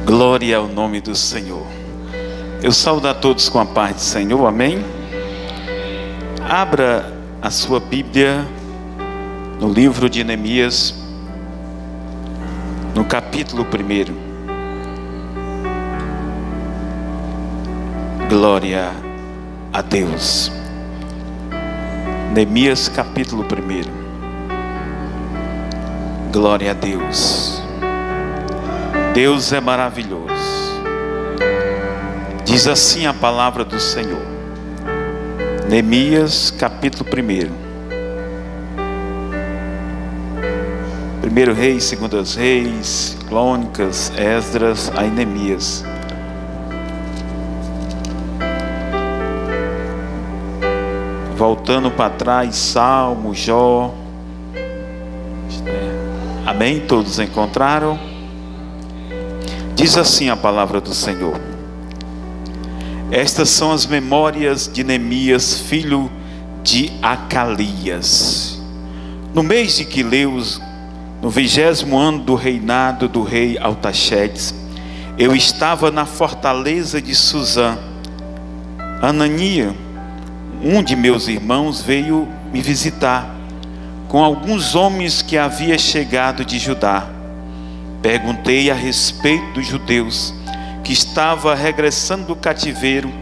Glória ao nome do Senhor. Eu saúdo a todos com a paz do Senhor, amém? Abra a sua Bíblia no livro de Neemias, no capítulo 1. Glória a Deus. Neemias capítulo 1. Glória a Deus. Deus é maravilhoso. Diz assim a palavra do Senhor. Neemias capítulo 1. 1 Reis, 2 Reis, Crônicas, Esdras, aí Neemias. Voltando para trás, Salmo, Jó. Amém? Todos encontraram? Diz assim a palavra do Senhor. Estas são as memórias de Neemias, filho de Acalias. No mês de Quileus, no 20º ano do reinado do rei Artaxerxes, eu estava na fortaleza de Suzã. Anania, um de meus irmãos, veio me visitar com alguns homens que havia chegado de Judá. Perguntei a respeito dos judeus que estavam regressando do cativeiro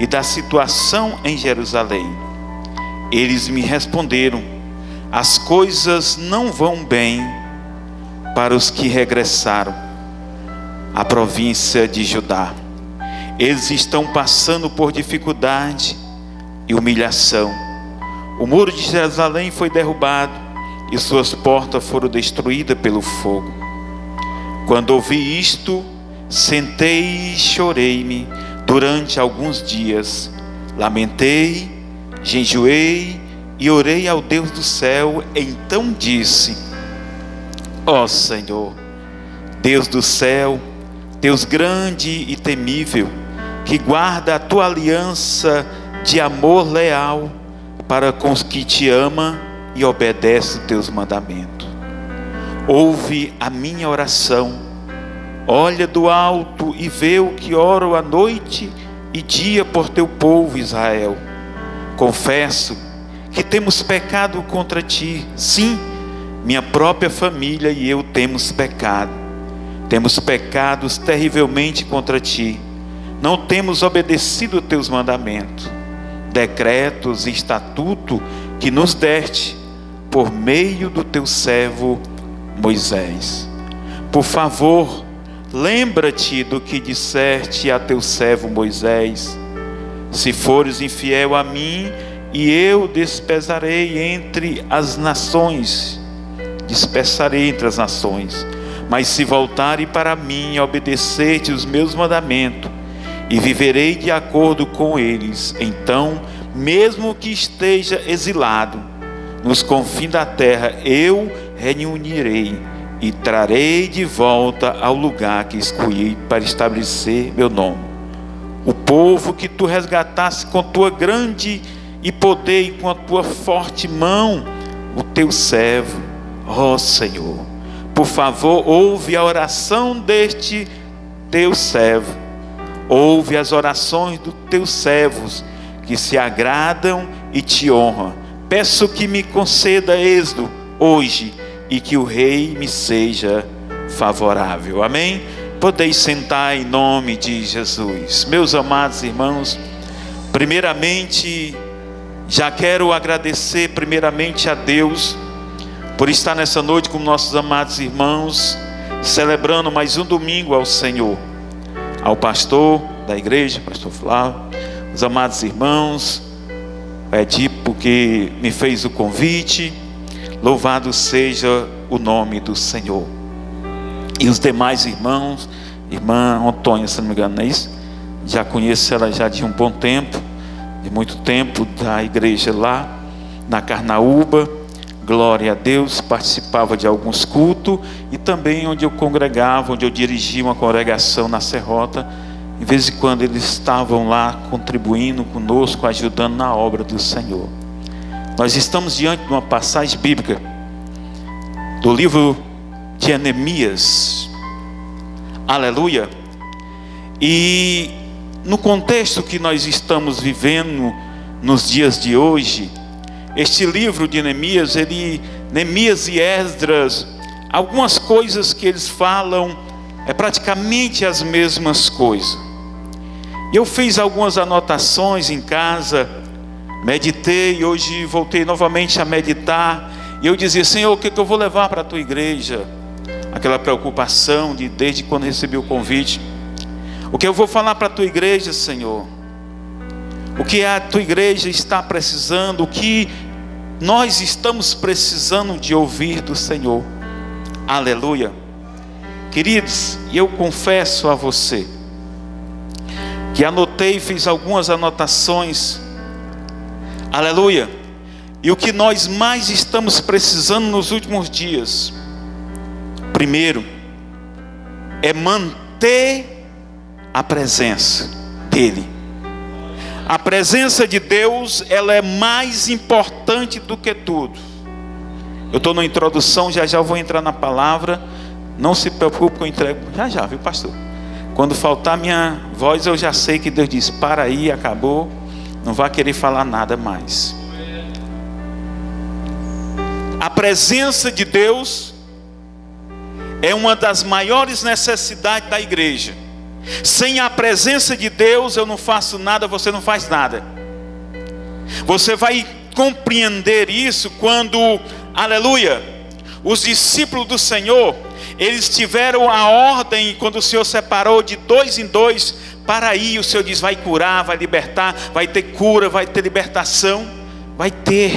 e da situação em Jerusalém. Eles me responderam: as coisas não vão bem para os que regressaram à província de Judá. Eles estão passando por dificuldade e humilhação. O muro de Jerusalém foi derrubado e suas portas foram destruídas pelo fogo. Quando ouvi isto, sentei e chorei-me durante alguns dias. Lamentei, jejuei e orei ao Deus do céu. Então disse: ó Senhor, Deus do céu, Deus grande e temível, que guarda a tua aliança de amor leal para com os que te amam e obedecem os teus mandamentos. Ouve a minha oração, olha do alto e vê o que oro à noite e dia por teu povo Israel. Confesso que temos pecado contra ti. Sim, minha própria família e eu temos pecado. Temos pecados terrivelmente contra ti. Não temos obedecido os teus mandamentos, decretos e estatuto que nos deste por meio do teu servo Moisés. Por favor, lembra-te do que disseste a teu servo Moisés: se fores infiel a mim, e eu dispersarei entre as nações. Mas se voltarem para mim e obedecer-te os meus mandamentos, e viverei de acordo com eles, então, mesmo que esteja exilado nos confins da terra, eu reunirei e trarei de volta ao lugar que escolhi para estabelecer meu nome. O povo que tu resgataste com tua grande e poder e com a tua forte mão, o teu servo, ó Senhor. Por favor, ouve a oração deste teu servo. Ouve as orações dos teus servos que se agradam e te honram. Peço que me conceda êxito hoje e que o rei me seja favorável. Amém? Podeis sentar em nome de Jesus. Meus amados irmãos, primeiramente, já quero agradecer primeiramente a Deus por estar nessa noite com nossos amados irmãos, celebrando mais um domingo ao Senhor. Ao pastor da igreja, pastor Flávio, os amados irmãos, Edipo, que me fez o convite, louvado seja o nome do Senhor. E os demais irmãos, irmã Antônia, se não me engano, não é isso? Já conheço ela já de um bom tempo, de muito tempo, da igreja lá na Carnaúba. Glória a Deus, participava de alguns cultos e também onde eu congregava, onde eu dirigia uma congregação na Serrota. De vez em quando eles estavam lá contribuindo conosco, ajudando na obra do Senhor. Nós estamos diante de uma passagem bíblica do livro de Neemias. Aleluia. E no contexto que nós estamos vivendo nos dias de hoje, este livro de Neemias, Neemias e Esdras, algumas coisas que eles falam é praticamente as mesmas coisas. Eu fiz algumas anotações em casa, meditei, hoje voltei novamente a meditar, e eu dizia: Senhor, o que eu vou levar para a tua igreja? Aquela preocupação desde quando recebi o convite. O que eu vou falar para a tua igreja, Senhor? O que a tua igreja está precisando? O que nós estamos precisando de ouvir do Senhor? Aleluia. Queridos, eu confesso a você que anotei, fiz algumas anotações. Aleluia. E o que nós mais estamos precisando nos últimos dias, primeiro, é manter a presença dEle. A presença de Deus, ela é mais importante do que tudo. Eu estou na introdução, já vou entrar na palavra. Não se preocupe que eu entrego já, viu, pastor? Quando faltar minha voz, eu já sei que Deus diz: para aí, acabou, não vai querer falar nada mais. A presença de Deus é uma das maiores necessidades da igreja. Sem a presença de Deus eu não faço nada, você não faz nada. Você vai compreender isso quando, aleluia, os discípulos do Senhor, eles tiveram a ordem, quando o Senhor separou de 2 em 2 para ir, o Senhor diz: vai curar, vai libertar, vai ter cura, vai ter libertação, vai ter.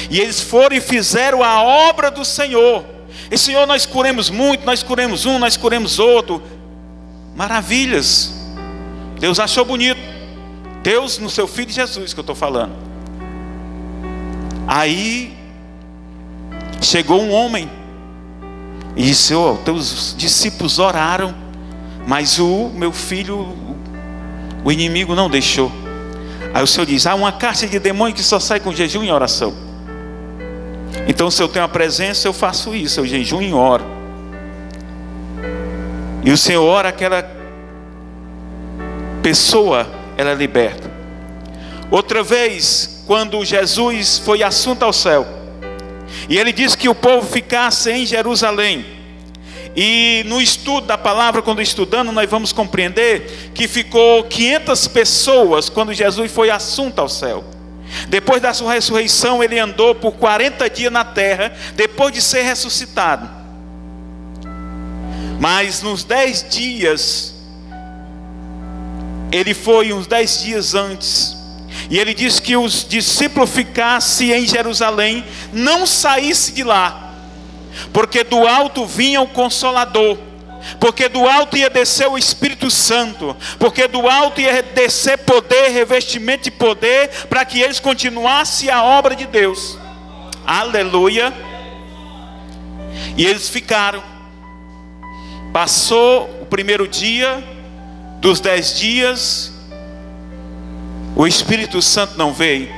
E eles foram e fizeram a obra do Senhor. E Senhor, nós curemos muito, nós curemos um, nós curemos outro. Maravilhas. Deus achou bonito. Deus no seu Filho Jesus que eu estou falando. Aí chegou um homem e disse: oh, teus discípulos oraram, mas o meu filho, o inimigo não deixou. Aí o Senhor diz: há uma caixa de demônio que só sai com jejum e oração. Então, se eu tenho a presença, eu faço isso, eu jejum e oro. E o Senhor ora, aquela pessoa, ela é liberta. Outra vez, quando Jesus foi assunto ao céu, e ele disse que o povo ficasse em Jerusalém, e no estudo da palavra, quando estudando, nós vamos compreender que ficou 500 pessoas quando Jesus foi assunto ao céu. Depois da sua ressurreição, ele andou por 40 dias na terra, depois de ser ressuscitado. Mas nos 10 dias, ele foi uns 10 dias antes, e ele disse que os discípulos ficassem em Jerusalém, não saíssem de lá, porque do alto vinha o Consolador, porque do alto ia descer o Espírito Santo, porque do alto ia descer poder, revestimento de poder, para que eles continuassem a obra de Deus. Aleluia. E eles ficaram. Passou o primeiro dia dos 10 dias, o Espírito Santo não veio.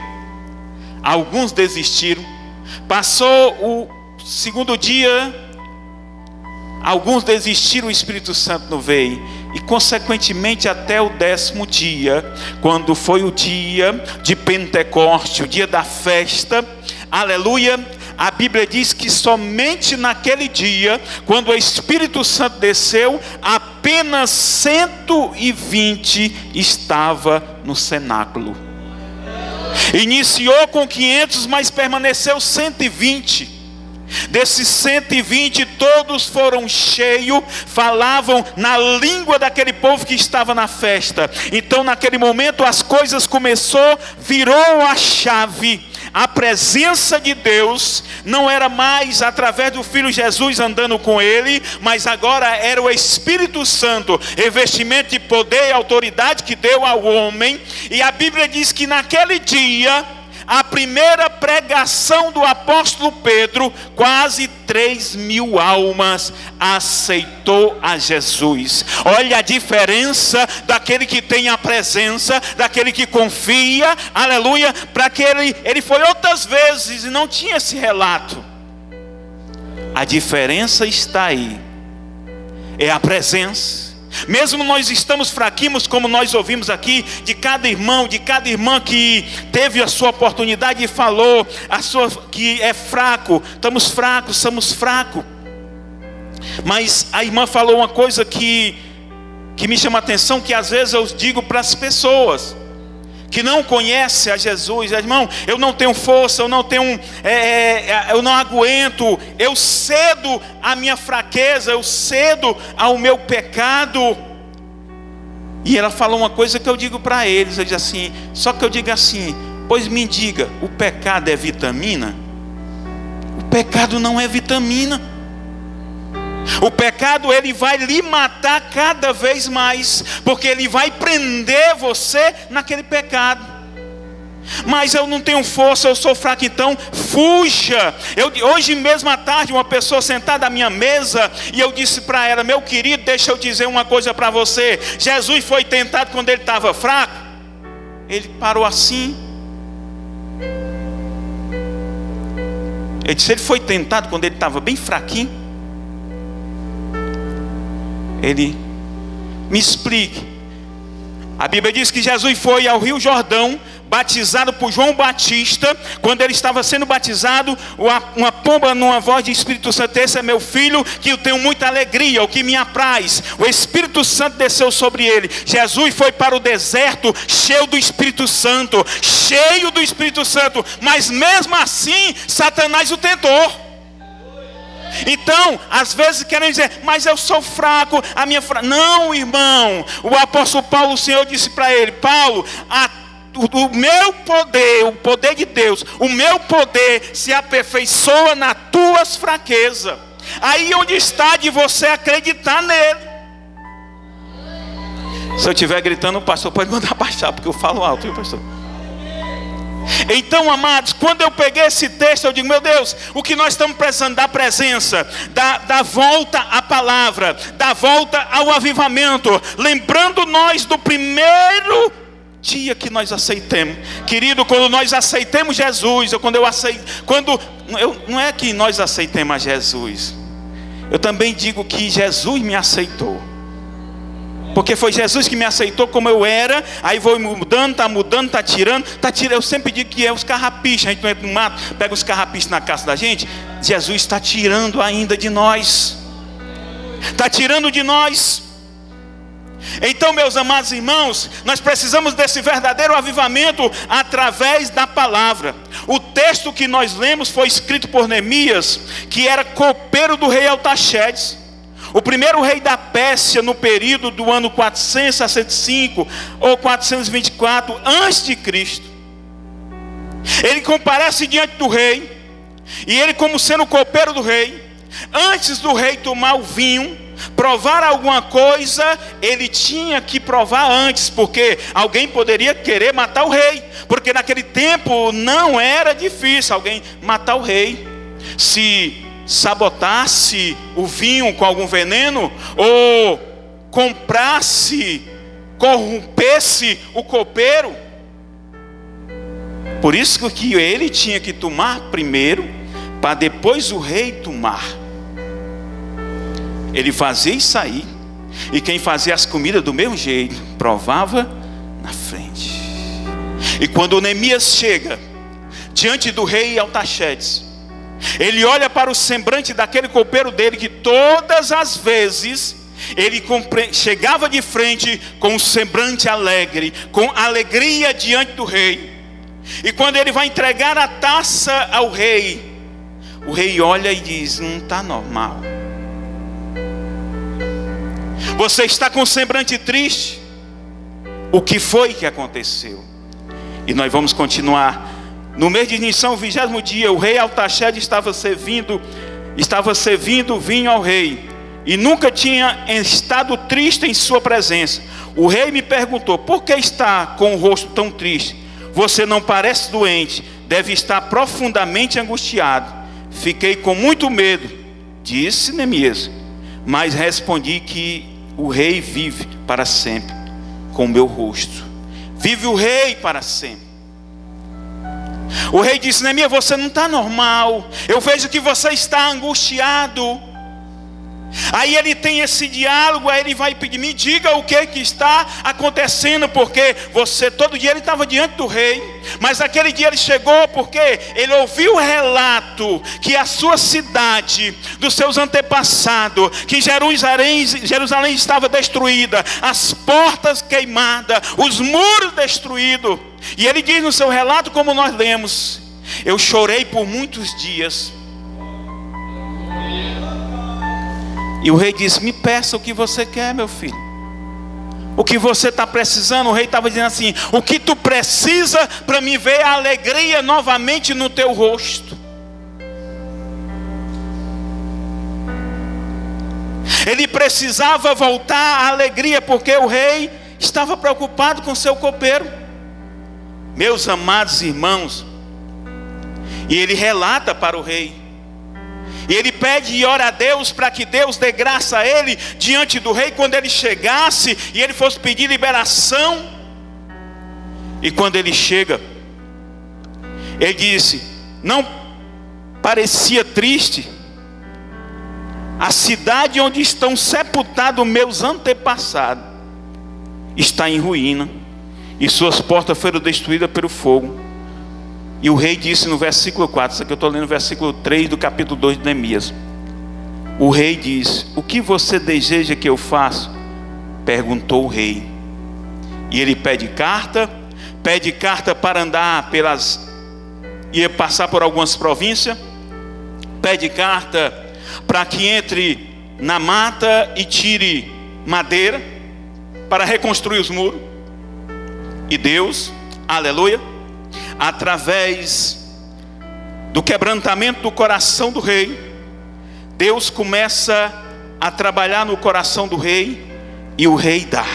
Alguns desistiram. Passou o segundo dia, alguns desistiram, o Espírito Santo não veio. E consequentemente até o 10º dia, quando foi o dia de Pentecoste, o dia da festa, aleluia, a Bíblia diz que somente naquele dia, quando o Espírito Santo desceu, apenas 120 estava no cenáculo. Iniciou com 500, mas permaneceu 120. Desses 120, todos foram cheios, falavam na língua daquele povo que estava na festa. Então naquele momento as coisas virou a chave. A presença de Deus não era mais através do Filho Jesus andando com ele, mas agora era o Espírito Santo, revestimento de poder e autoridade que deu ao homem. E a Bíblia diz que naquele dia, a primeira pregação do apóstolo Pedro, quase 3.000 almas aceitou a Jesus. Olha a diferença daquele que tem a presença, daquele que confia, aleluia, para que ele foi outras vezes e não tinha esse relato. A diferença está aí, é a presença. Mesmo nós estamos fraquinhos, como nós ouvimos aqui, de cada irmão, de cada irmã que teve a sua oportunidade e falou que é fraco. Estamos fracos, somos fracos. Mas a irmã falou uma coisa que me chama a atenção, que às vezes eu digo para as pessoas que não conhecem a Jesus: irmão, eu não tenho força, eu não aguento, eu cedo à minha fraqueza, eu cedo ao meu pecado. E ela falou uma coisa que eu digo para eles, eu digo assim, só que eu digo assim: pois me diga, o pecado é vitamina? O pecado não é vitamina. O pecado, ele vai lhe matar cada vez mais, porque ele vai prender você naquele pecado. Mas eu não tenho força, eu sou fraco, então fuja. Hoje mesmo à tarde, uma pessoa sentada à minha mesa, e eu disse para ela: meu querido, deixa eu dizer uma coisa para você. Jesus foi tentado quando ele estava fraco. Ele parou assim. Ele disse: ele foi tentado quando ele estava bem fraquinho. Ele: me explique. A Bíblia diz que Jesus foi ao Rio Jordão, batizado por João Batista. Quando ele estava sendo batizado, uma pomba numa voz de Espírito Santo: esse é meu filho, que eu tenho muita alegria, o que me apraz. O Espírito Santo desceu sobre ele. Jesus foi para o deserto cheio do Espírito Santo, mas mesmo assim Satanás o tentou. Então, às vezes querem dizer: mas eu sou fraco, Não, irmão. O apóstolo Paulo, o Senhor disse para ele: Paulo, o meu poder, o poder de Deus, o meu poder se aperfeiçoa nas tuas fraquezas. Aí onde está de você acreditar nele. Se eu estiver gritando, o pastor pode mandar baixar, porque eu falo alto, viu, pastor? Então, amados, quando eu peguei esse texto, eu digo: meu Deus, o que nós estamos precisando? Da presença, da volta à palavra, da volta ao avivamento. Lembrando nós do primeiro dia que nós aceitemos. Querido, quando nós aceitemos Jesus, não é que nós aceitemos a Jesus, eu também digo que Jesus me aceitou. Porque foi Jesus que me aceitou como eu era. Aí vou mudando, tá tirando. Eu sempre digo que é os carrapichos. A gente não entra no mato, pega os carrapichos na casa da gente. Jesus está tirando ainda de nós. Está tirando de nós. Então, meus amados irmãos, nós precisamos desse verdadeiro avivamento através da palavra. O texto que nós lemos foi escrito por Neemias, que era copeiro do rei Artaxerxes, o primeiro rei da Pérsia, no período do ano 465 ou 424 a.C. Ele comparece diante do rei, e ele, como sendo copeiro do rei, antes do rei tomar o vinho, provar alguma coisa, ele tinha que provar antes, porque alguém poderia querer matar o rei, porque naquele tempo não era difícil alguém matar o rei. Se sabotasse o vinho com algum veneno, ou corrompesse o copeiro. Por isso que ele tinha que tomar primeiro, para depois o rei tomar. Ele fazia isso aí, e quem fazia as comidas do mesmo jeito, provava na frente. E quando Neemias chega diante do rei Artaxerxes, ele olha para o semblante daquele copeiro dele, que todas as vezes ele chegava de frente com um semblante alegre, com alegria diante do rei. E quando ele vai entregar a taça ao rei, o rei olha e diz: não está normal. Você está com um semblante triste. O que foi que aconteceu? E nós vamos continuar. No mês de Nissan, o 20º dia, o rei Artaxerxes estava servindo vinho ao rei, e nunca tinha estado triste em sua presença. O rei me perguntou: por que está com o rosto tão triste? Você não parece doente, deve estar profundamente angustiado. Fiquei com muito medo, disse Neemias, mas respondi que o rei vive para sempre com o meu rosto. Vive o rei para sempre. O rei disse: Neemias, você não está normal. Eu vejo que você está angustiado. Aí ele tem esse diálogo, aí ele vai pedir, me diga o que está acontecendo, porque você, todo dia ele estava diante do rei, mas aquele dia ele chegou porque ele ouviu o relato que a sua cidade, dos seus antepassados, que Jerusalém estava destruída, as portas queimadas, os muros destruídos, e ele diz no seu relato, como nós lemos, eu chorei por muitos dias. E o rei disse, me peça o que você quer, meu filho. O que você está precisando. O rei estava dizendo assim, o que tu precisa para me ver a alegria novamente no teu rosto. Ele precisava voltar à alegria, porque o rei estava preocupado com seu copeiro. Meus amados irmãos, e ele relata para o rei, e ele pede e ora a Deus para que Deus dê graça a ele diante do rei quando ele chegasse e ele fosse pedir liberação. E quando ele chega, ele disse, não parecia triste a cidade onde estão sepultados meus antepassados está em ruína e suas portas foram destruídas pelo fogo. E o rei disse no versículo 4, isso aqui eu estou lendo no versículo 3 do capítulo 2 de Neemias. O rei disse, o que você deseja que eu faça? Perguntou o rei. E ele pede carta para andar ia passar por algumas províncias, pede carta para que entre na mata e tire madeira, para reconstruir os muros. E Deus, aleluia, através do quebrantamento do coração do rei, Deus começa a trabalhar no coração do rei, e o rei dá,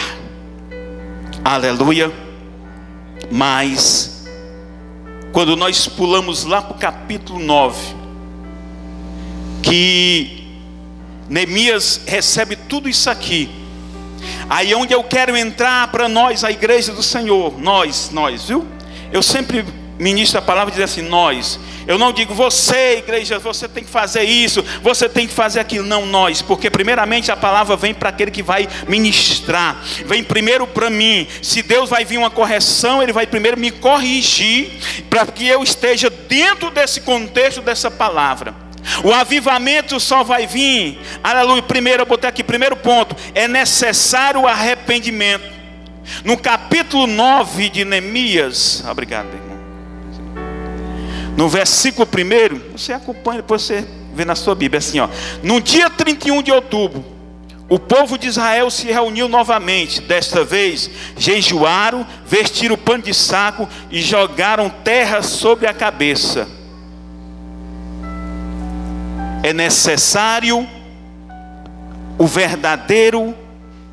aleluia. Mas quando nós pulamos lá para o capítulo 9, que Neemias recebe tudo isso aqui, aí é onde eu quero entrar para nós, a igreja do Senhor, nós, viu? Eu sempre ministro a palavra e diz assim, nós. Eu não digo você, igreja, você tem que fazer isso, você tem que fazer aquilo. Não, nós. Porque primeiramente a palavra vem para aquele que vai ministrar. Vem primeiro para mim. Se Deus vai vir uma correção, Ele vai primeiro me corrigir, para que eu esteja dentro desse contexto dessa palavra. O avivamento só vai vir, aleluia. Primeiro, eu botei aqui, primeiro ponto, é necessário o arrependimento. No capítulo 9 de Neemias, obrigado, irmão. No versículo 1, você acompanha, depois você vê na sua Bíblia, assim, ó. No dia 31 de outubro, o povo de Israel se reuniu novamente. Desta vez, jejuaram, vestiram pano de saco e jogaram terra sobre a cabeça. É necessário o verdadeiro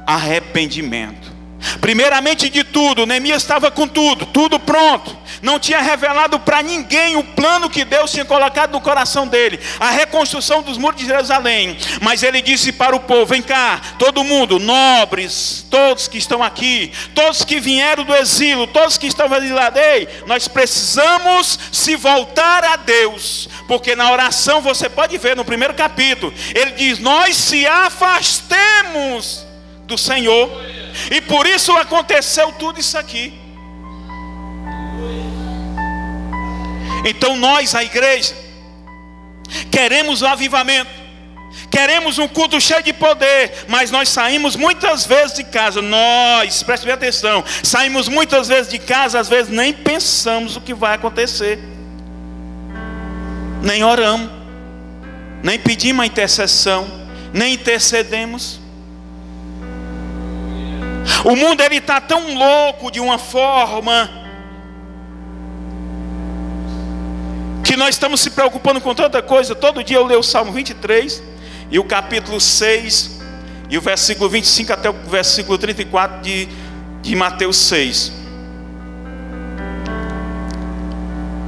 arrependimento. Primeiramente de tudo, Neemias estava com tudo pronto. Não tinha revelado para ninguém o plano que Deus tinha colocado no coração dele, a reconstrução dos muros de Jerusalém. Mas ele disse para o povo, vem cá, todo mundo, nobres, todos que estão aqui, todos que vieram do exílio, todos que estão exilados, nós precisamos se voltar a Deus. Porque na oração você pode ver no primeiro capítulo, ele diz, nós se afastemos do Senhor, e por isso aconteceu tudo isso aqui. Então nós, a igreja, queremos o avivamento, queremos um culto cheio de poder, mas nós saímos muitas vezes de casa, preste bem atenção, saímos muitas vezes de casa, às vezes nem pensamos o que vai acontecer, nem oramos, nem pedimos a intercessão, nem intercedemos. O mundo ele está tão louco de uma forma que nós estamos se preocupando com tanta coisa. Todo dia eu leio o Salmo 23 e o capítulo 6 e o versículo 25 até o versículo 34 de Mateus 6.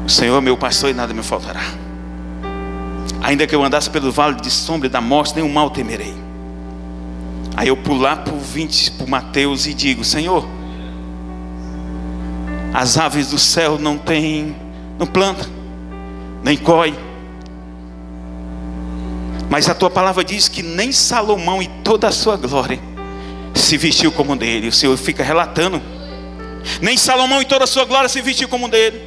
O Senhor é meu pastor e nada me faltará. Ainda que eu andasse pelo vale de sombra e da morte, nenhum mal temerei. Aí eu pulo lá para o Mateus e digo, Senhor, as aves do céu não planta, nem colhe, Mas a tua palavra diz que nem Salomão e toda a sua glória se vestiu como dele. O Senhor fica relatando. Nem Salomão e toda a sua glória se vestiu como dele.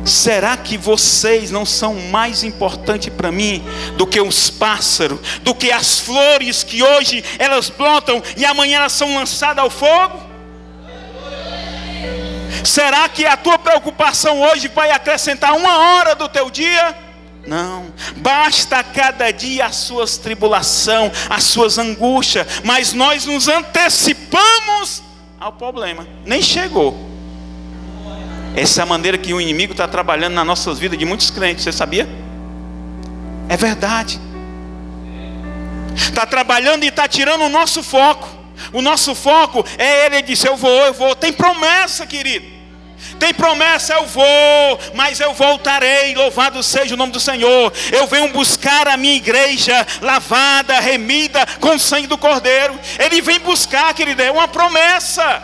Será que vocês não são mais importantes para mim do que os pássaros, do que as flores que hoje elas brotam e amanhã elas são lançadas ao fogo? Será que a tua preocupação hoje vai acrescentar 1 hora do teu dia? Não, basta cada dia as suas tribulações, as suas angústias, mas nós nos antecipamos ao problema, nem chegou. Essa é a maneira que o inimigo está trabalhando nas nossas vidas de muitos crentes, você sabia? É verdade. Está trabalhando e está tirando o nosso foco. O nosso foco é ele disse, eu vou. Tem promessa, querido. Tem promessa, eu vou, mas eu voltarei, louvado seja o nome do Senhor. Eu venho buscar a minha igreja lavada, remida com o sangue do Cordeiro. Ele vem buscar, querido, é uma promessa.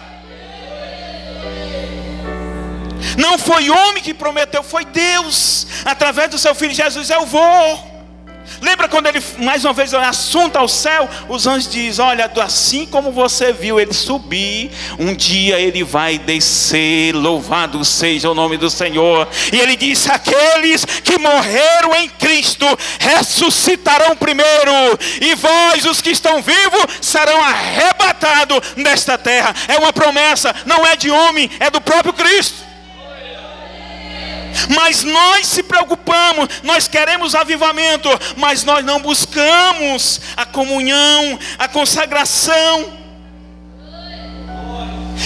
Não foi homem que prometeu, foi Deus, através do seu Filho Jesus, eu vou. Lembra quando ele, mais uma vez, assunto ao céu, os anjos dizem, olha, assim como você viu ele subir, um dia ele vai descer, louvado seja o nome do Senhor. E ele disse, aqueles que morreram em Cristo, ressuscitarão primeiro, e vós, os que estão vivos, serão arrebatados nesta terra. É uma promessa, não é de homem, é do próprio Cristo. Mas nós se preocupamos, nós queremos avivamento, mas nós não buscamos a comunhão, a consagração.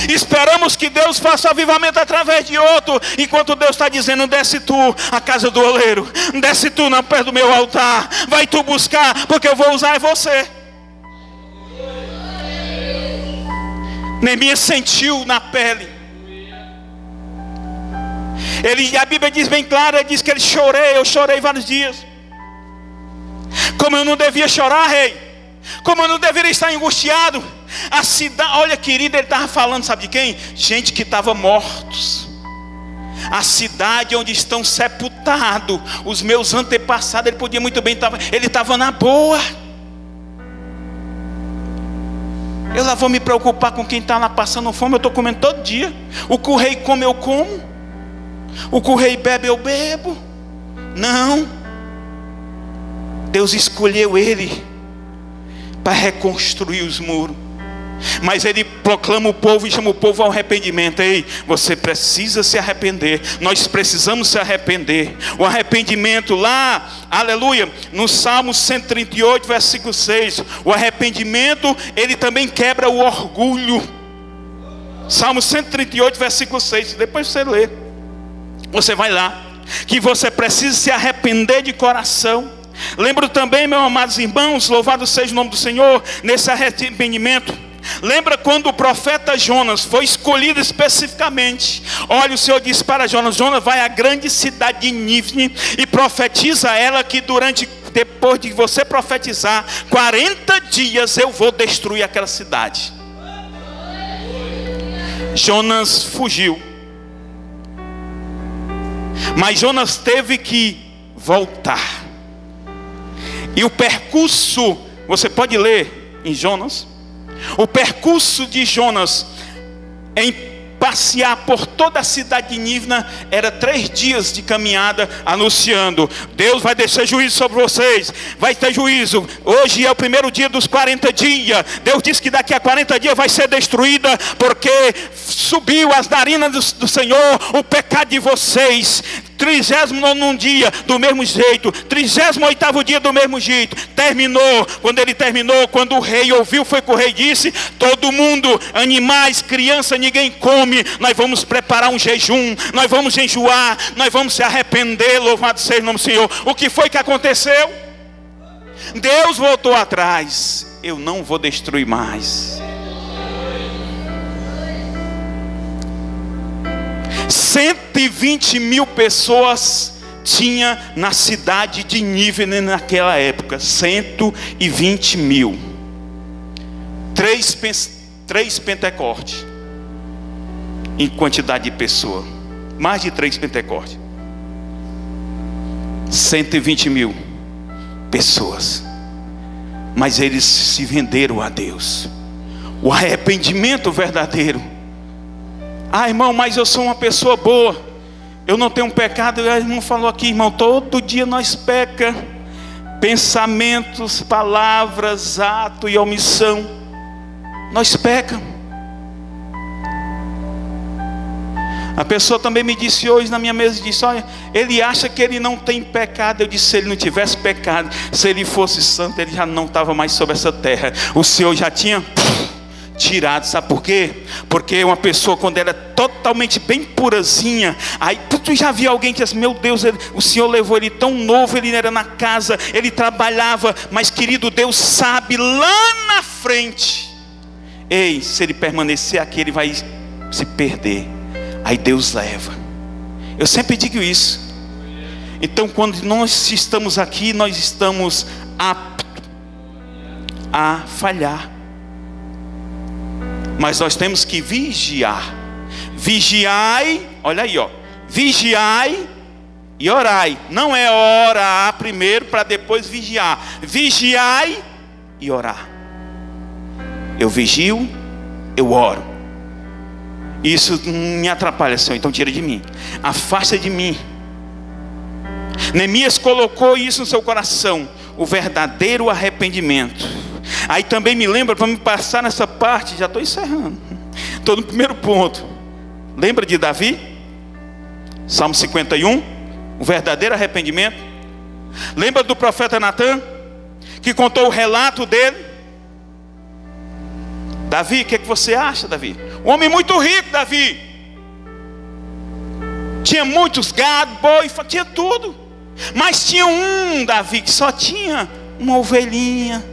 Esperamos que Deus faça o avivamento através de outro, enquanto Deus está dizendo, desce tu à casa do oleiro, desce tu na perto do meu altar, vai tu buscar, porque eu vou usar você. Neemias sentiu na pele. A Bíblia diz bem claro, ele diz que eu chorei vários dias. Como eu não devia chorar, rei. Como eu não deveria estar angustiado. A cidade, olha querido, ele estava falando, sabe de quem? Gente que estava mortos. A cidade onde estão sepultados os meus antepassados, ele podia muito bem, ele estava na boa. Eu lá vou me preocupar com quem está lá passando fome, eu estou comendo todo dia. O que o rei come, eu como. O que o rei bebe, eu bebo. Não. Deus escolheu ele para reconstruir os muros. Mas ele proclama o povo e chama o povo ao arrependimento. Ei, você precisa se arrepender. Nós precisamos se arrepender. O arrependimento lá, aleluia, no Salmo 138, versículo 6. O arrependimento, ele também quebra o orgulho. Salmo 138, versículo 6. Depois você lê. Você vai lá, que você precisa se arrepender de coração. Lembro também, meus amados irmãos, louvado seja o nome do Senhor, nesse arrependimento. Lembra quando o profeta Jonas foi escolhido especificamente? Olha, o Senhor disse para Jonas, Jonas vai à grande cidade de Nínive e profetiza a ela que depois de você profetizar, 40 dias eu vou destruir aquela cidade. Jonas fugiu. Mas Jonas teve que voltar. E o percurso, você pode ler em Jonas, o percurso de Jonas em passear por toda a cidade de Nínive era 3 dias de caminhada, anunciando, Deus vai descer juízo sobre vocês, vai ter juízo, hoje é o primeiro dia dos 40 dias, Deus disse que daqui a 40 dias vai ser destruída, porque subiu as narinas do Senhor o pecado de vocês. 39º dia do mesmo jeito, 38º dia do mesmo jeito, terminou. Quando ele terminou, quando o rei ouviu, foi que o rei disse, todo mundo, animais, crianças, ninguém come, nós vamos preparar um jejum, nós vamos jejuar, nós vamos se arrepender, louvado seja o nome do Senhor. O que foi que aconteceu? Deus voltou atrás, eu não vou destruir mais. 120 mil pessoas tinha na cidade de Nínive naquela época. 120 mil. 3 Pentecostes em quantidade de pessoa. Mais de 3 Pentecostes. 120.000 pessoas. Mas eles se venderam a Deus. O arrependimento verdadeiro. Ah, irmão, mas eu sou uma pessoa boa, eu não tenho um pecado. O irmão falou aqui, irmão, todo dia nós peca. Pensamentos, palavras, ato e omissão. Nós pecamos. A pessoa também me disse hoje na minha mesa, disse, olha, ele acha que ele não tem pecado. Eu disse, se ele não tivesse pecado, se ele fosse santo, ele já não estava mais sobre essa terra. O Senhor já tinha tirado, sabe por quê? Porque uma pessoa, quando ela é totalmente bem purazinha, aí tu já viu alguém que diz, meu Deus, o Senhor levou ele tão novo, ele era na casa, ele trabalhava, mas querido, Deus sabe lá na frente, ei, se ele permanecer aqui, ele vai se perder. Aí Deus leva. Eu sempre digo isso. Então quando nós estamos aqui, nós estamos aptos a falhar. Mas nós temos que vigiar. Vigiai, olha aí, ó. Vigiai e orai. Não é orar primeiro para depois vigiar. Vigiai e orar. Eu vigio, eu oro. Isso me atrapalha, Senhor, então tira de mim. Afasta de mim. Neemias colocou isso no seu coração, o verdadeiro arrependimento. Aí também me lembra, para me passar nessa parte, já estou encerrando, estou no primeiro ponto. Lembra de Davi? Salmo 51, o verdadeiro arrependimento. Lembra do profeta Natan, que contou o relato dele? Davi, o que você acha, Davi? Um homem muito rico, Davi. Tinha muitos gado, boi, tinha tudo. Mas tinha um, Davi, que só tinha uma ovelhinha.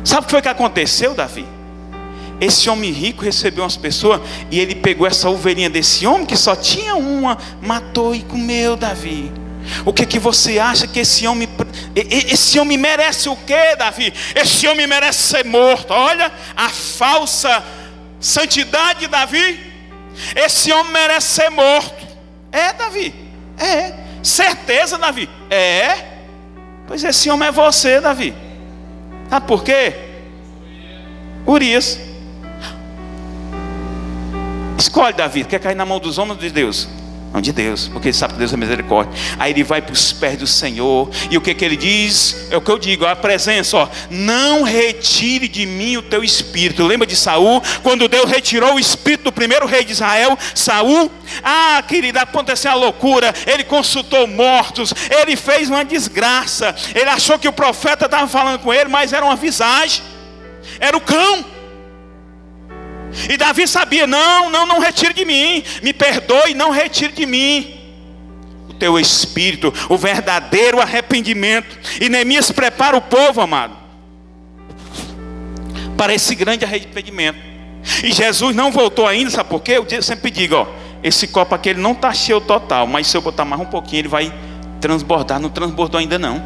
Sabe o que foi que aconteceu, Davi? Esse homem rico recebeu umas pessoas, e ele pegou essa ovelhinha desse homem, que só tinha uma, matou e comeu, Davi. O que você acha que esse homem merece o quê, Davi? Esse homem merece ser morto. Olha a falsa santidade de Davi. Esse homem merece ser morto. É, Davi? É. Certeza, Davi? É. Pois esse homem é você, Davi. Sabe por quê? Urias. Escolhe, Davi. Quer cair na mão dos homens ou de Deus? Não, de Deus, porque ele sabe que Deus é misericórdia. Aí ele vai para os pés do Senhor. E o que ele diz? É o que eu digo, a presença, ó. Não retire de mim o teu espírito. Lembra de Saul? Quando Deus retirou o espírito do primeiro rei de Israel, Saul. Ah, querida, aconteceu a loucura. Ele consultou mortos. Ele fez uma desgraça. Ele achou que o profeta estava falando com ele, mas era uma visagem. Era o cão. E Davi sabia, não retire de mim, me perdoe, não retire de mim o teu espírito, o verdadeiro arrependimento. E Neemias prepara o povo, amado, para esse grande arrependimento. E Jesus não voltou ainda, sabe por quê? Eu sempre digo, ó, esse copo aqui ele não está cheio total, mas se eu botar mais um pouquinho ele vai transbordar. Não transbordou ainda não.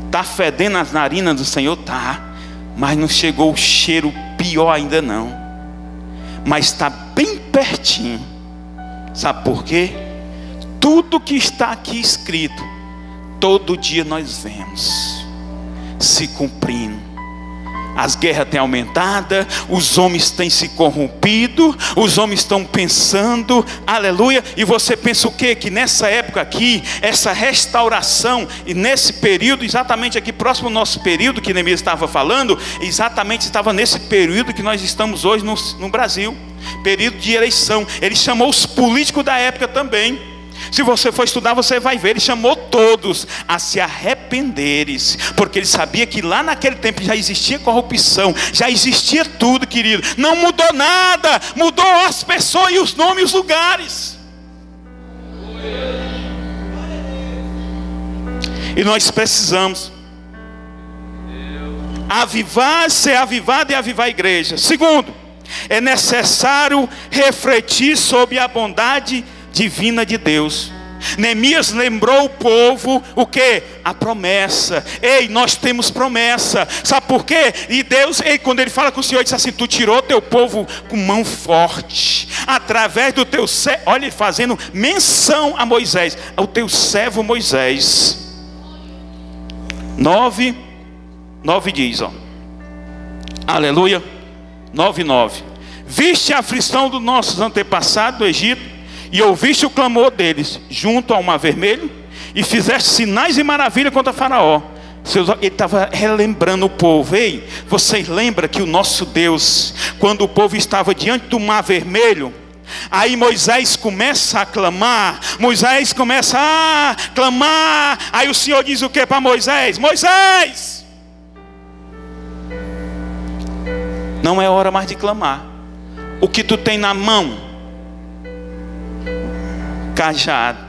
Está fedendo as narinas do Senhor? Tá, mas não chegou o cheiro pior ainda não. Mas está bem pertinho. Sabe por quê? Tudo que está aqui escrito, todo dia nós vemos se cumprindo. As guerras têm aumentado, os homens têm se corrompido, os homens estão pensando, aleluia. E você pensa o quê? Que nessa época aqui, essa restauração, e nesse período, exatamente aqui próximo ao nosso período que Neemias estava falando, exatamente estava nesse período que nós estamos hoje no Brasil, período de eleição. Ele chamou os políticos da época também. Se você for estudar, você vai ver, ele chamou todos a se arrependerem, porque ele sabia que lá naquele tempo já existia corrupção, já existia tudo, querido. Não mudou nada, mudou as pessoas e os nomes e os lugares. E nós precisamos avivar, ser avivado e avivar a igreja. Segundo, é necessário refletir sobre a bondade divina de Deus. Neemias lembrou o povo o que? A promessa. Ei, nós temos promessa. Sabe por quê? E Deus, quando ele fala com o Senhor, ele diz assim: tu tirou teu povo com mão forte, através do teu servo. Olha ele fazendo menção a Moisés, ao teu servo Moisés. 9 diz, ó, aleluia, 9. Viste a aflição dos nossos antepassados do Egito, e ouviste o clamor deles junto ao mar vermelho, e fizeste sinais e maravilhas contra Faraó. Ele estava relembrando o povo. Ei, vocês lembram que o nosso Deus, quando o povo estava diante do mar vermelho, aí Moisés começa a clamar, Moisés começa a clamar, aí o Senhor diz o que para Moisés? Moisés, não é hora mais de clamar. O que tu tem na mão, cajado,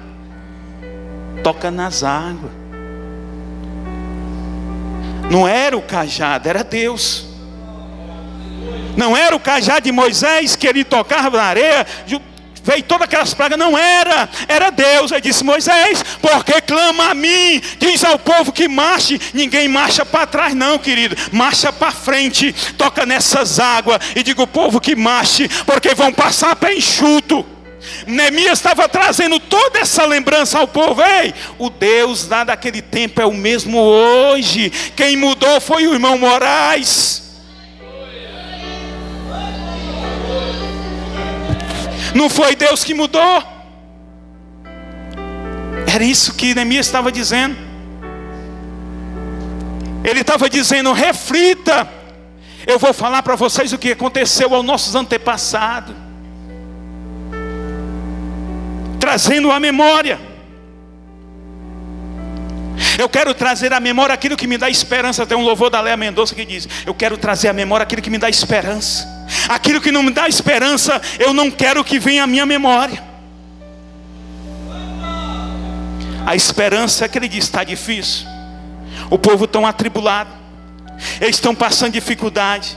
toca nas águas. Não era o cajado, era Deus. Não era o cajado de Moisés que ele tocava na areia, veio todas aquelas pragas. Não era, era Deus. Ele disse: Moisés, porque clama a mim, diz ao povo que marche. Ninguém marcha para trás não, querido, marcha para frente, toca nessas águas e diga ao povo que marche, porque vão passar pé enxuto. Neemias estava trazendo toda essa lembrança ao povo. Ei, o Deus lá daquele tempo é o mesmo hoje. Quem mudou foi o irmão Moraes. Não foi Deus que mudou. Era isso que Neemias estava dizendo. Ele estava dizendo: reflita. Eu vou falar para vocês o que aconteceu aos nossos antepassados, trazendo a memória. Eu quero trazer à memória aquilo que me dá esperança. Tem um louvor da Léa Mendonça que diz: eu quero trazer à memória aquilo que me dá esperança. Aquilo que não me dá esperança, eu não quero que venha à minha memória. A esperança é que ele diz: está difícil, o povo tão atribulado, eles estão passando dificuldade.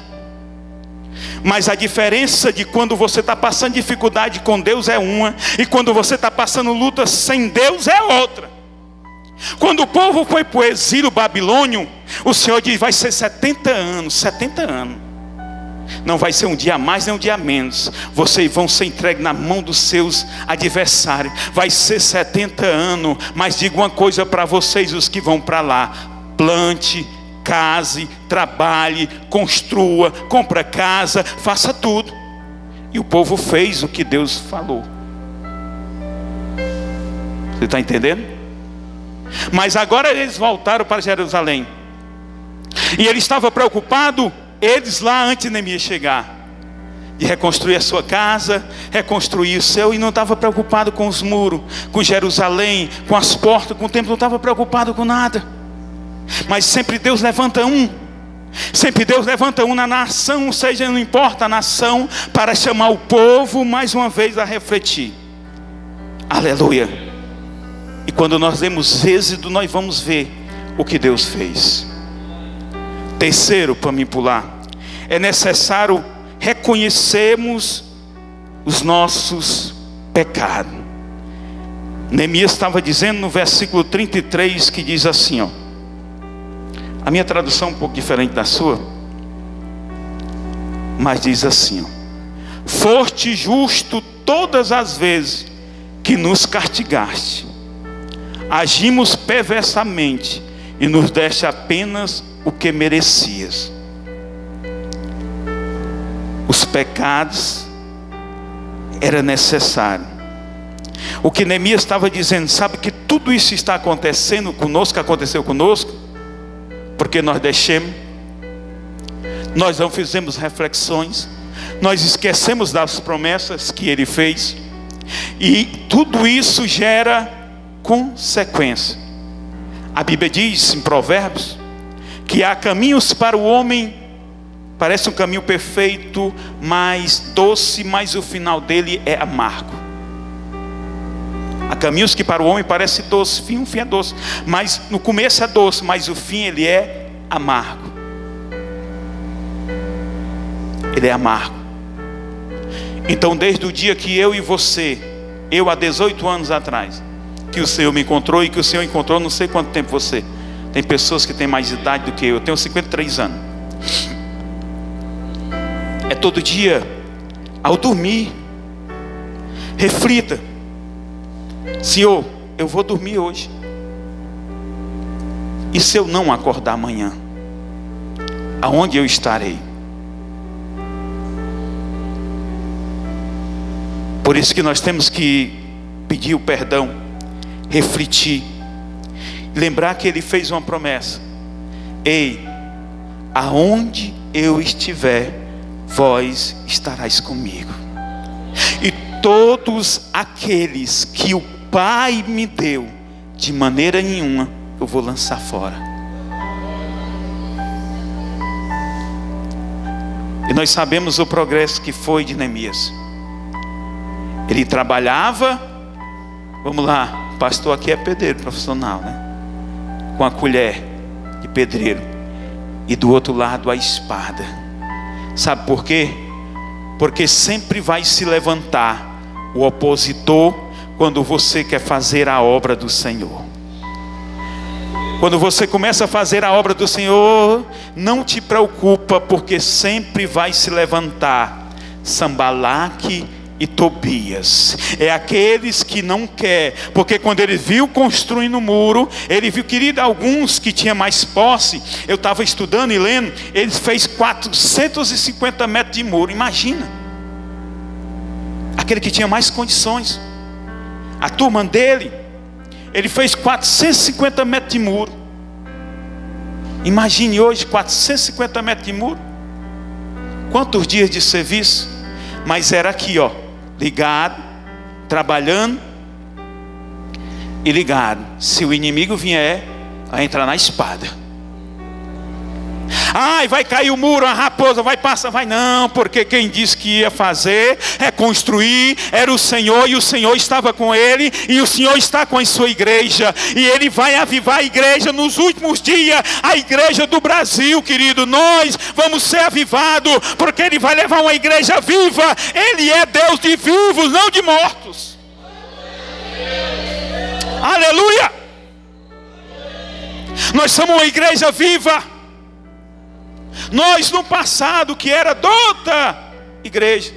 Mas a diferença de quando você está passando dificuldade com Deus é uma, e quando você está passando luta sem Deus é outra. Quando o povo foi para o exílio babilônio, o Senhor diz: vai ser 70 anos. 70 anos. Não vai ser um dia a mais nem um dia a menos. Vocês vão ser entregues na mão dos seus adversários. Vai ser 70 anos. Mas digo uma coisa para vocês, os que vão para lá: plante, case, trabalhe, construa, compra casa, faça tudo. E o povo fez o que Deus falou. Você está entendendo? Mas agora eles voltaram para Jerusalém, e ele estava preocupado, eles lá antes de Neemias chegar, de reconstruir a sua casa, reconstruir o seu, e não estava preocupado com os muros, com Jerusalém, com as portas, com o templo, não estava preocupado com nada. Mas sempre Deus levanta um. Sempre Deus levanta um na nação, ou seja, não importa a nação, para chamar o povo mais uma vez a refletir. Aleluia. E quando nós lemos Êxodo, nós vamos ver o que Deus fez. Terceiro, para me pular, é necessário reconhecermos os nossos pecados. Neemias estava dizendo no versículo 33, que diz assim, ó. A minha tradução é um pouco diferente da sua, mas diz assim, ó: foste justo todas as vezes que nos castigaste, agimos perversamente e nos deste apenas o que merecias. Os pecados era necessário. O que Neemias estava dizendo: sabe que tudo isso está acontecendo conosco, aconteceu conosco, porque nós deixamos, nós não fizemos reflexões, nós esquecemos das promessas que Ele fez, e tudo isso gera consequência. A Bíblia diz em Provérbios que há caminhos para o homem, parece um caminho perfeito, mas doce, mas o final dele é amargo. Há caminhos que para o homem parece doce, o fim é doce, mas no começo é doce, mas o fim ele é amargo. Ele é amargo. Então desde o dia que eu e você, eu há 18 anos atrás, que o Senhor me encontrou e que o Senhor encontrou não sei quanto tempo você. Tem pessoas que têm mais idade do que eu tenho 53 anos. É todo dia, ao dormir, reflita: Senhor, eu vou dormir hoje, e se eu não acordar amanhã, aonde eu estarei? Por isso que nós temos que pedir o perdão, refletir, lembrar que Ele fez uma promessa: ei, aonde eu estiver, vós estarás comigo. E todos aqueles que o Pai me deu, de maneira nenhuma eu vou lançar fora. E nós sabemos o progresso que foi de Neemias. Ele trabalhava, vamos lá, o pastor aqui é pedreiro profissional, né? Com a colher de pedreiro, e do outro lado a espada. Sabe por quê? Porque sempre vai se levantar o opositor quando você quer fazer a obra do Senhor. Quando você começa a fazer a obra do Senhor, não te preocupa, porque sempre vai se levantar Sanbalaque e Tobias. É aqueles que não quer, porque quando ele viu construindo o muro, ele viu, querido, alguns que tinham mais posse. Eu estava estudando e lendo, ele fez 450 metros de muro. Imagina, aquele que tinha mais condições. A turma dele, ele fez 450 metros de muro. Imagine hoje 450 metros de muro. Quantos dias de serviço? Mas era aqui, ó, ligado, trabalhando e ligado. Se o inimigo vier, vai entrar na espada. Ai, vai cair o muro, a raposa vai passar. Vai não, porque quem disse que ia fazer, é construir, era o Senhor, e o Senhor estava com ele, e o Senhor está com a sua igreja, e ele vai avivar a igreja nos últimos dias. A igreja do Brasil, querido, nós vamos ser avivados, porque ele vai levar uma igreja viva. Ele é Deus de vivos, não de mortos. Aleluia! Nós somos uma igreja viva. Nós no passado, que era de outra igreja,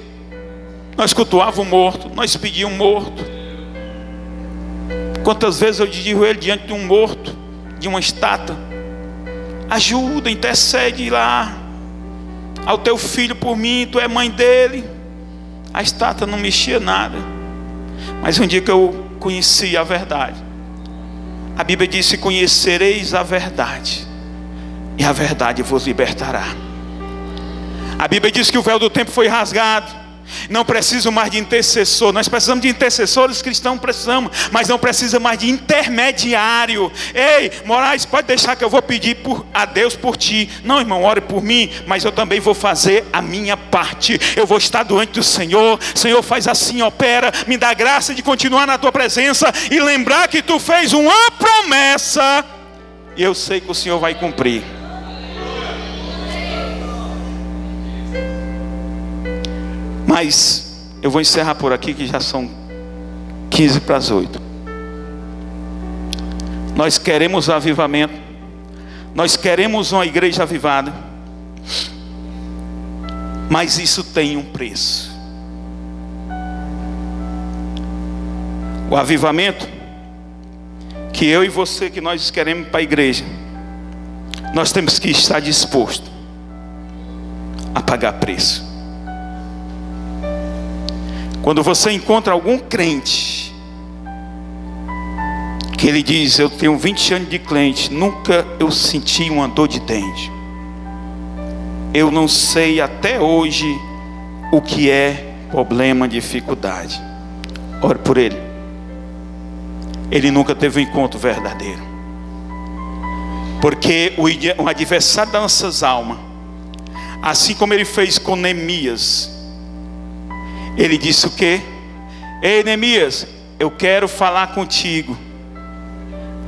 nós cultuávamos o morto, nós pedíamos morto. Quantas vezes eu digo ele diante de um morto, de uma estátua: ajuda, intercede lá ao teu filho por mim, tu é mãe dele. A estátua não mexia nada. Mas um dia que eu conheci a verdade, a Bíblia disse: conhecereis a verdade, e a verdade vos libertará. A Bíblia diz que o véu do tempo foi rasgado. Não preciso mais de intercessor. Nós precisamos de intercessores cristãos, precisamos, mas não precisa mais de intermediário. Ei, Moraes, pode deixar que eu vou pedir a Deus por ti. Não, irmão, ore por mim, mas eu também vou fazer a minha parte. Eu vou estar diante do Senhor. Senhor, faz assim, opera, me dá graça de continuar na tua presença e lembrar que tu fez uma promessa, e eu sei que o Senhor vai cumprir. Mas eu vou encerrar por aqui, que já são 15 para as 8. Nós queremos avivamento. Nós queremos uma igreja avivada. Mas isso tem um preço. O avivamento que eu e você, que nós queremos para a igreja, nós temos que estar disposto a pagar preço. Quando você encontra algum crente que ele diz: eu tenho 20 anos de crente, nunca eu senti uma dor de dente, eu não sei até hoje o que é problema, dificuldade, ore por ele. Ele nunca teve um encontro verdadeiro. Porque o adversário das nossas almas, assim como ele fez com Neemias, ele disse o quê? Ei, Neemias, eu quero falar contigo.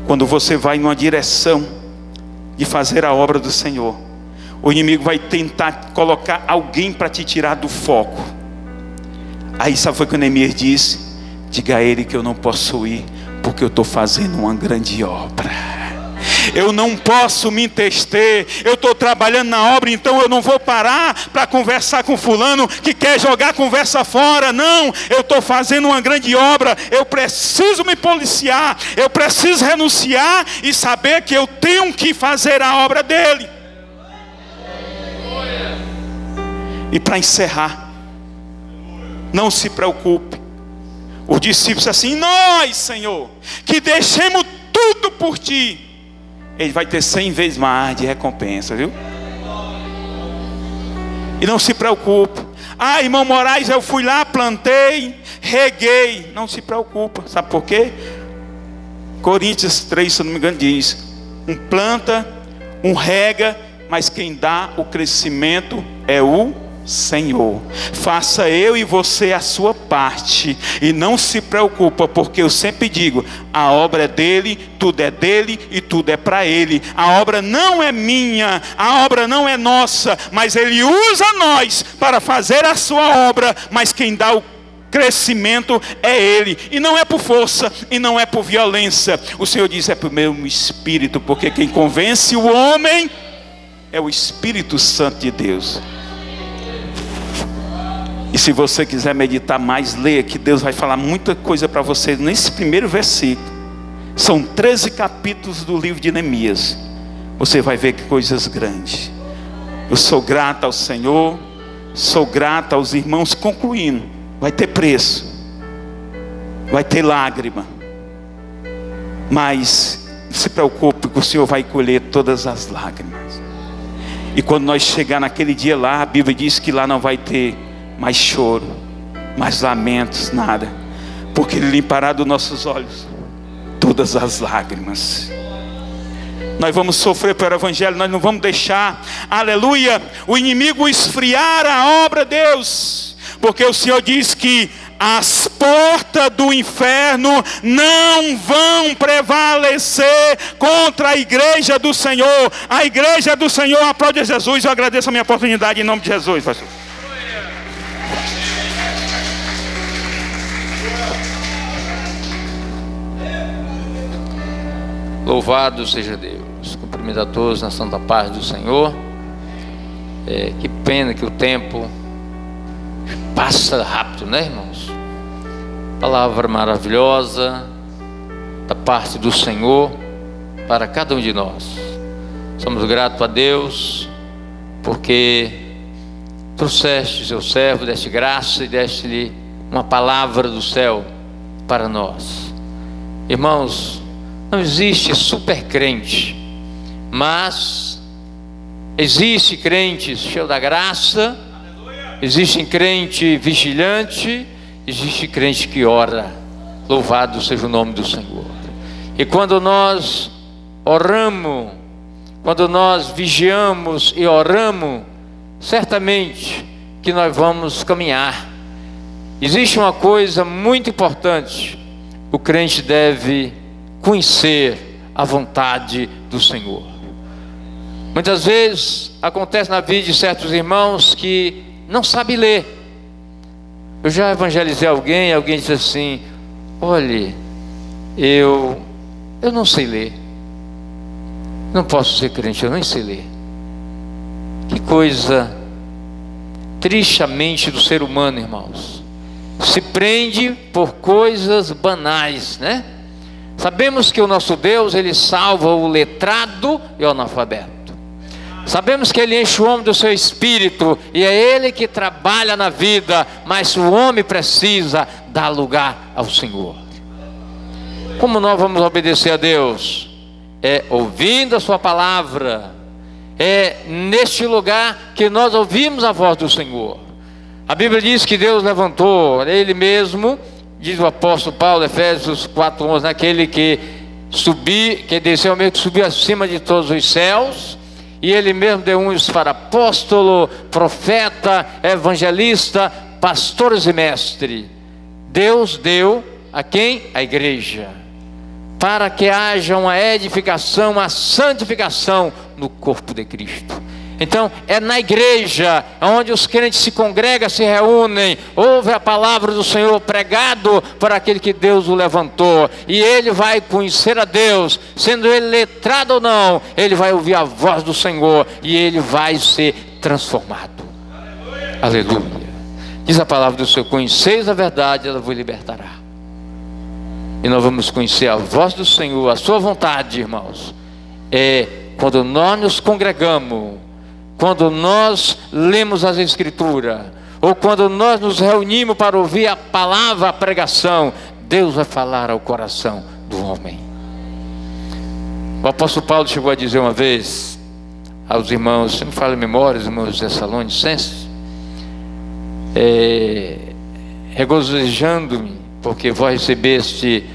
Quando você vai numa direção de fazer a obra do Senhor, o inimigo vai tentar colocar alguém para te tirar do foco. Aí sabe o que o Neemias disse? Diga a ele que eu não posso ir, porque eu estou fazendo uma grande obra. Eu não posso me entristecer. Eu estou trabalhando na obra, então eu não vou parar para conversar com fulano que quer jogar a conversa fora. Não, eu estou fazendo uma grande obra. Eu preciso me policiar. Eu preciso renunciar e saber que eu tenho que fazer a obra dele. E para encerrar, não se preocupe. Os discípulos assim: nós, Senhor, que deixemos tudo por ti. Ele vai ter 100 vezes mais de recompensa, viu? E não se preocupe. Ah, irmão Moraes, eu fui lá, plantei, reguei. Não se preocupa. Sabe por quê? Coríntios 3, se não me engano, diz: um planta, um rega, mas quem dá o crescimento é o Senhor. Faça eu e você a sua parte e não se preocupa, porque eu sempre digo: a obra é dele, tudo é dele e tudo é para ele. A obra não é minha, a obra não é nossa, mas ele usa nós para fazer a sua obra. Mas quem dá o crescimento é ele, e não é por força e não é por violência. O Senhor diz: é por meu espírito, porque quem convence o homem é o Espírito Santo de Deus. E se você quiser meditar mais, leia, que Deus vai falar muita coisa para você nesse primeiro versículo. São 13 capítulos do livro de Neemias. Você vai ver que coisas grandes. Eu sou grato ao Senhor, sou grato aos irmãos. Concluindo, vai ter preço, vai ter lágrima, mas não se preocupe, que o Senhor vai colher todas as lágrimas. E quando nós chegar naquele dia lá, a Bíblia diz que lá não vai ter mais choro, mais lamentos, nada, porque Ele limpará dos nossos olhos todas as lágrimas. Nós vamos sofrer pelo Evangelho, nós não vamos deixar, aleluia, o inimigo esfriar a obra de Deus, porque o Senhor diz que as portas do inferno não vão prevalecer contra a igreja do Senhor. A igreja do Senhor aplaude a Jesus. Eu agradeço a minha oportunidade em nome de Jesus, pastor. Louvado seja Deus. Cumprimento a todos na santa paz do Senhor. Que pena que o tempo passa rápido, né, irmãos? Palavra maravilhosa da parte do Senhor para cada um de nós. Somos gratos a Deus porque trouxeste seu servo, deste graça e deste-lhe uma palavra do céu para nós. Irmãos, não existe super crente, mas existe crente cheio da graça, existe crente vigilante, existe crente que ora. Louvado seja o nome do Senhor. E quando nós oramos, quando nós vigiamos e oramos, certamente que nós vamos caminhar. Existe uma coisa muito importante: o crente deve conhecer a vontade do Senhor. Muitas vezes acontece na vida de certos irmãos que não sabem ler. Eu já evangelizei alguém disse assim: olhe, eu não sei ler, não posso ser crente, eu nem sei ler. Que coisa triste a mente do ser humano, irmãos. Se prende por coisas banais, né? Sabemos que o nosso Deus, Ele salva o letrado e o analfabeto. Sabemos que Ele enche o homem do seu espírito e é Ele que trabalha na vida, mas o homem precisa dar lugar ao Senhor. Como nós vamos obedecer a Deus? É ouvindo a sua palavra. É neste lugar que nós ouvimos a voz do Senhor. A Bíblia diz que Deus levantou Ele mesmo, diz o apóstolo Paulo, Efésios 4:11, naquele que desceu mesmo, que subiu acima de todos os céus, e Ele mesmo deu uns para apóstolo, profeta, evangelista, pastores e mestre. Deus deu a quem? A igreja, para que haja uma edificação, uma santificação no corpo de Cristo. Então é na igreja, onde os crentes se congregam, se reúnem, ouvem a palavra do Senhor pregado por aquele que Deus o levantou, e ele vai conhecer a Deus, sendo ele letrado ou não, ele vai ouvir a voz do Senhor, e ele vai ser transformado. Aleluia. Diz a palavra do Senhor: conheceis a verdade, ela vos libertará. E nós vamos conhecer a voz do Senhor, a sua vontade, irmãos, é quando nós nos congregamos, quando nós lemos as Escrituras, ou quando nós nos reunimos para ouvir a palavra, a pregação, Deus vai falar ao coração do homem. O apóstolo Paulo chegou a dizer uma vez aos irmãos, se não falo em memória, os irmãos Tessalonicenses, regozijando-me, porque vós recebeste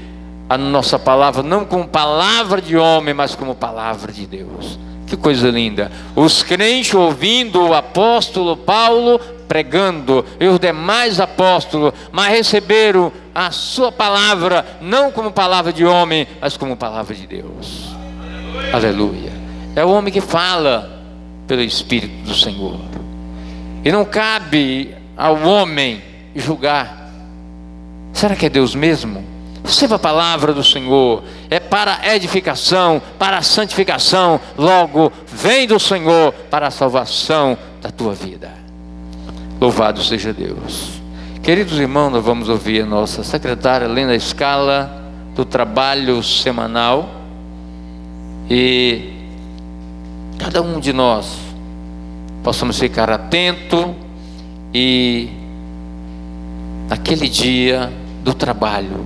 a nossa palavra não como palavra de homem, mas como palavra de Deus. Que coisa linda! Os crentes ouvindo o apóstolo Paulo pregando, e os demais apóstolos, mas receberam a sua palavra não como palavra de homem, mas como palavra de Deus. Aleluia. É o homem que fala pelo Espírito do Senhor, e não cabe ao homem julgar. Será que é Deus mesmo? Receba a palavra do Senhor, é para a edificação, para a santificação, logo vem do Senhor para a salvação da tua vida. Louvado seja Deus. Queridos irmãos, nós vamos ouvir a nossa secretária lendo a escala do trabalho semanal, e cada um de nós possamos ficar atento, e naquele dia do trabalho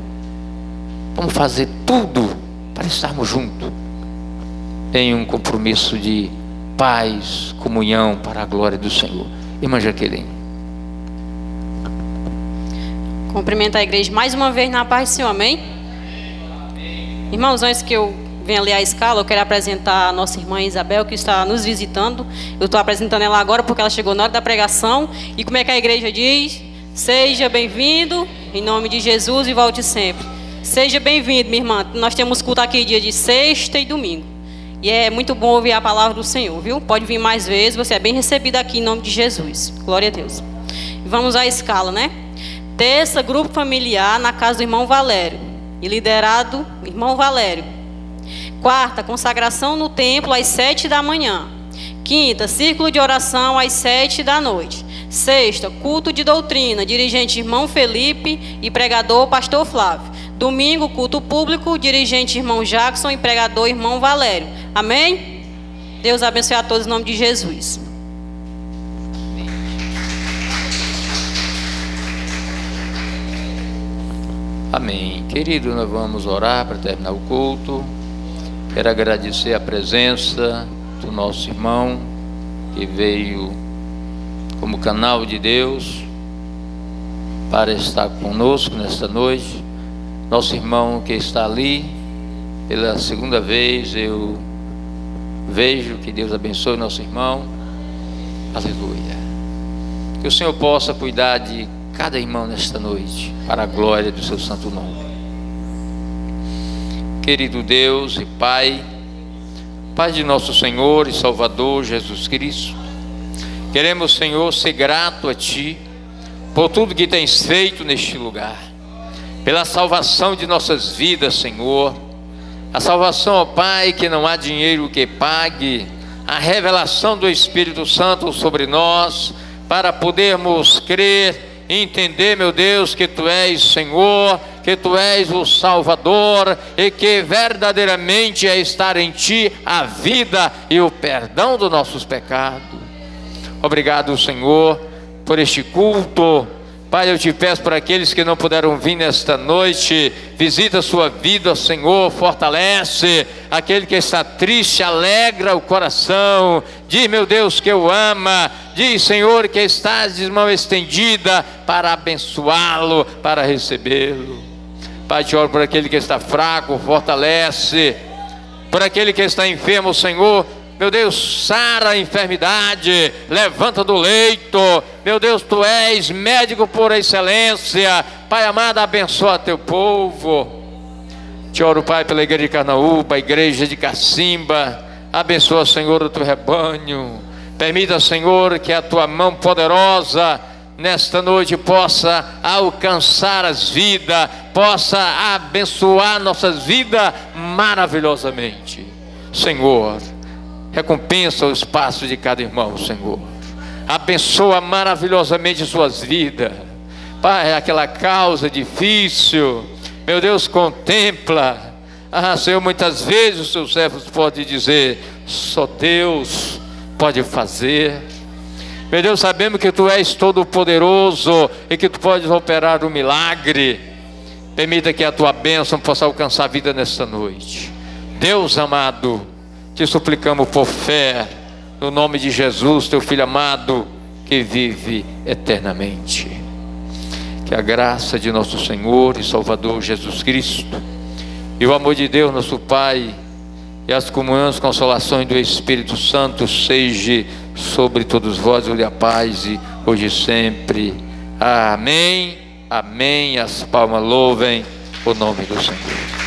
vamos fazer tudo para estarmos juntos em um compromisso de paz, comunhão para a glória do Senhor. Irmã Jaqueline. Cumprimentar a igreja mais uma vez na paz do Senhor, amém? Irmãos, antes que eu venha ler a escala, eu quero apresentar a nossa irmã Isabel, que está nos visitando. Eu estou apresentando ela agora porque ela chegou na hora da pregação. E como é que a igreja diz? Seja bem-vindo, em nome de Jesus, e volte sempre. Seja bem-vindo, minha irmã. Nós temos culto aqui dia de sexta e domingo. E é muito bom ouvir a palavra do Senhor, viu? Pode vir mais vezes, você é bem recebido aqui em nome de Jesus. Glória a Deus. Vamos à escala, né? Terça, grupo familiar na casa do irmão Valério. E liderado, irmão Valério. Quarta, consagração no templo às 7 da manhã. Quinta, círculo de oração às 7 da noite. Sexta, culto de doutrina, dirigente irmão Felipe e pregador pastor Flávio. Domingo, culto público, dirigente irmão Jackson e pregador irmão Valério. Amém? Deus abençoe a todos em nome de Jesus. Amém. Querido, nós vamos orar para terminar o culto. Quero agradecer a presença do nosso irmão que veio como canal de Deus para estar conosco nesta noite. Nosso irmão que está ali, pela segunda vez eu vejo, que Deus abençoe nosso irmão. Aleluia. Que o Senhor possa cuidar de cada irmão nesta noite, para a glória do seu santo nome. Querido Deus e Pai, Pai de nosso Senhor e Salvador Jesus Cristo, queremos, Senhor, ser grato a Ti por tudo que tens feito neste lugar, pela salvação de nossas vidas, Senhor. A salvação, ó Pai, que não há dinheiro que pague, a revelação do Espírito Santo sobre nós, para podermos crer e entender, meu Deus, que Tu és Senhor, que Tu és o Salvador, e que verdadeiramente é estar em Ti a vida e o perdão dos nossos pecados. Obrigado, Senhor, por este culto. Pai, eu te peço para aqueles que não puderam vir nesta noite, visita a sua vida, Senhor, fortalece aquele que está triste, alegra o coração, diz, meu Deus, que eu ama, diz, Senhor, que estás de mão estendida para abençoá-lo, para recebê-lo. Pai, te oro por aquele que está fraco, fortalece, por aquele que está enfermo, Senhor, meu Deus, sara a enfermidade, levanta do leito, meu Deus, Tu és médico por excelência. Pai amado, abençoa Teu povo. Te oro, Pai, pela igreja de Carnaúba, a igreja de Cacimba, abençoa, Senhor, o Teu rebanho. Permita, Senhor, que a tua mão poderosa nesta noite possa alcançar as vidas, possa abençoar nossas vidas maravilhosamente. Senhor, recompensa o espaço de cada irmão, Senhor. Abençoa maravilhosamente suas vidas. Pai, aquela causa difícil, meu Deus, contempla. Senhor, muitas vezes os seus servos podem dizer: só Deus pode fazer. Meu Deus, sabemos que Tu és todo poderoso e que Tu podes operar um milagre. Permita que a Tua bênção possa alcançar a vida nesta noite. Deus amado, Te suplicamos por fé, no nome de Jesus, Teu Filho amado, que vive eternamente. Que a graça de nosso Senhor e Salvador Jesus Cristo, e o amor de Deus nosso Pai, e as comunhões, consolações do Espírito Santo seja sobre todos vós, e a paz e hoje e sempre. Amém, amém. As palmas louvem o nome do Senhor.